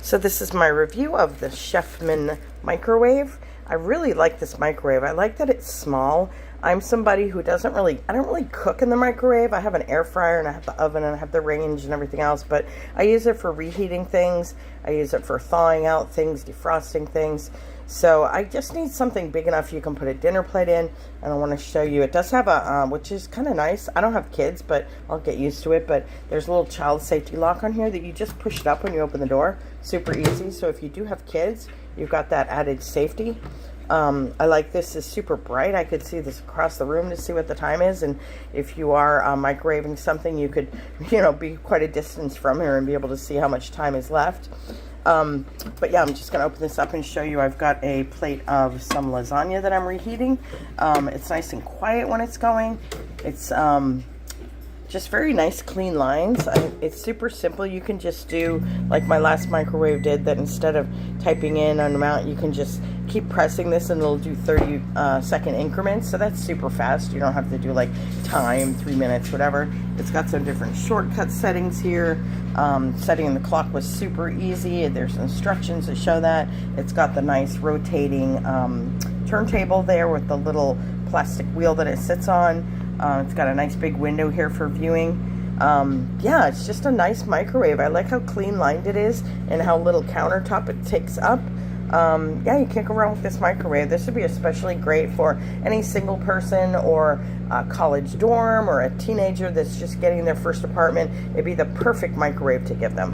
So this is my review of the Chefman microwave. I really like this microwave. I like that it's small. I'm somebody who I don't really cook in the microwave. I have an air fryer and I have the oven and I have the range and everything else, but I use it for reheating things. I use it for thawing out things, defrosting things. So I just need something big enough you can put a dinner plate in, and I want to show you. It does have a, which is kind of nice. I don't have kids, but I'll get used to it. But there's a little child safety lock on here that you just push it up when you open the door. Super easy. So if you do have kids, you've got that added safety. I like this. It's super bright. I could see this across the room to see what the time is. And if you are microwaving something, you could, be quite a distance from here and be able to see how much time is left. But yeah, I'm just going to open this up and show you. I've got a plate of some lasagna that I'm reheating. It's nice and quiet when it's going. It's just very nice clean lines. It's super simple. You can just do like my last microwave did, that instead of typing in an amount, you can just keep pressing this and it'll do 30-second increments. So that's super fast. You don't have to do like time, 3 minutes, whatever. It's got some different shortcut settings here. Setting the clock was super easy. There's instructions that show that. It's got the nice rotating turntable there with the little plastic wheel that it sits on. It's got a nice big window here for viewing. Yeah, it's just a nice microwave. I like how clean lined it is and how little countertop it takes up. Yeah, you can't go wrong with this microwave. This would be especially great for any single person or a college dorm or a teenager that's just getting their first apartment. It'd be the perfect microwave to give them.